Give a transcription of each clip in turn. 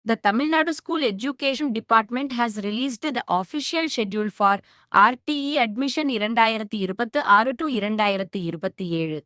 The Tamil Nadu School Education Department has released the official schedule for RTE admission 2026 to 2027.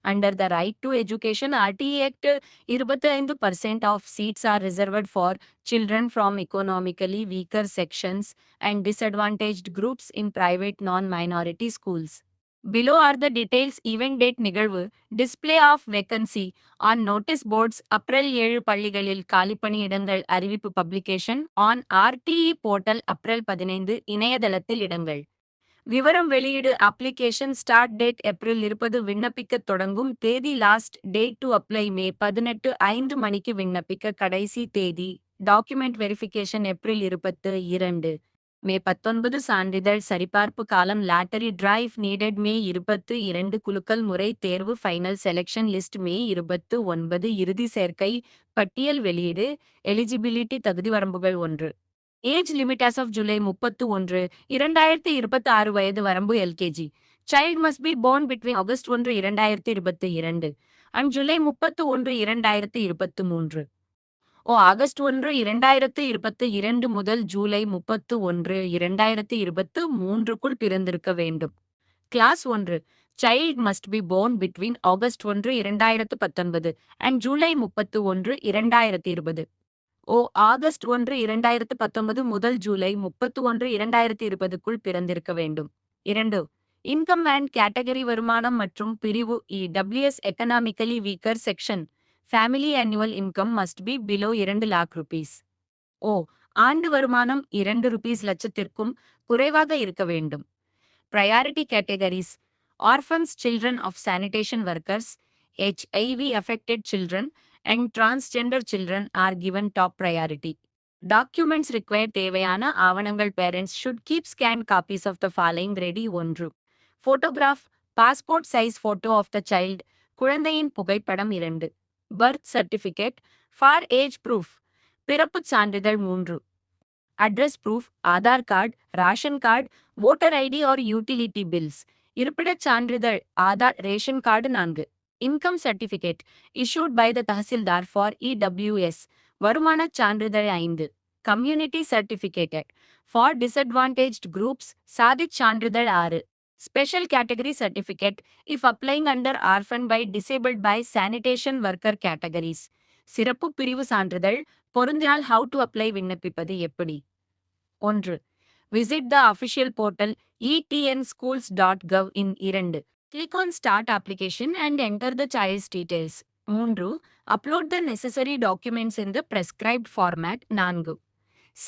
Under the Right to Education RTE Act, 25% of seats are reserved for children from economically weaker sections and disadvantaged groups in private non-minority schools. Below are the details. Event date நிகழ்வு display of vacancy on notice boards April 7 பள்ளிகளில் காலிப்பணியிடங்கள் அறிவிப்பு publication on RTE portal April 15 இணையதளத்தில் இடங்கள் விவரம் வெளியீடு application start date April 20 விண்ணப்பிக்க தொடங்கும் தேதி last date to apply May 18 5 மணிக்கு விண்ணப்பிக்க கடைசி தேதி document verification April 22 மே 19 சான்றிதழ் சரிபார்ப்பு காலம் லாட்டரி டிரைவ் நீடட் மே 22 குலுக்கல் முறை தேர்வு ஃபைனல் செலெக்ஷன் லிஸ்ட் மே 29 இறுதி சேர்க்கை பட்டியல் வெளியீடு எலிஜிபிலிட்டி தகுதி வரம்புகள் 1 age limit as of July 31 2026 வயது வரம்பு LKG child must be born between August 1 2022 and July 31 2023 August 1 2022 முதல் ஜூலை 31 2023க்குள் பிறந்திருக்க வேண்டும். Class 1 child must be born between August 1 2019 and July 31 2020. August 1 2019 முதல் ஜூலை 31 2020க்குள் பிறந்திருக்க வேண்டும். 2. இன்கம் அண்ட் கேட்டகரி வருமானம் மற்றும் பிரிவு EWS economically weaker section family annual income must be below 2 lakh rupees. ஆண்டு வருமானம் 2 ரூபீஸ் லட்சத்திற்கும் குறைவாக இருக்க வேண்டும். Priority categories orphans, children of sanitation workers, HIV affected children and transgender children are given top priority. Documents required தேவையான ஆவணங்கள் parents should keep scanned copies of the following ready. 1. Photograph passport size photo of the child குழந்தையின் புகைப்படம் 2. Birth certificate for age proof பிறப்புச் சான்றிதழ் 3. Address proof Aadhaar card ration card voter ID or utility bills இருப்பிடச் சான்றிதழ் Aadhaar ration card 4. Income certificate issued by the Tahsildar for EWS வருமானச் சான்றிதழ் 5. Community certificate for disadvantaged groups சாதிச் சான்றிதழ் 6. Special category certificate if applying under orphan by disabled by sanitation worker categories. சிறப்பு பிரிவு சான்றிதழ் பொருந்தினால் how to apply விண்ணப்பிப்பது எப்படி? 1. Visit the official portal etnschools.gov in 2. Click on start application and enter the child's details. 3. Upload the necessary documents in the prescribed format. 4.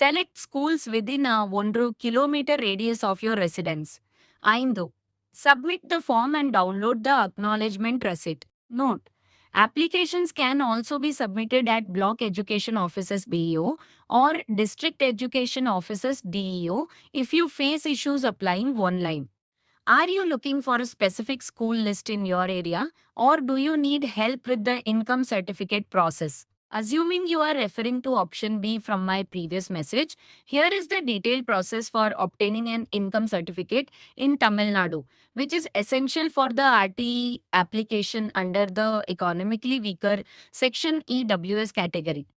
Select schools within a 1 kilometer radius of your residence. 5. Submit the form and download the acknowledgement receipt. Note: applications can also be submitted at Block Education Offices BEO or District Education Offices DEO if you face issues applying online. Are you looking for a specific school list in your area or do you need help with the income certificate process? Assuming you are referring to option B from my previous message, here is the detailed process for obtaining an income certificate in Tamil Nadu, which is essential for the RTE application under the economically weaker section EWS category.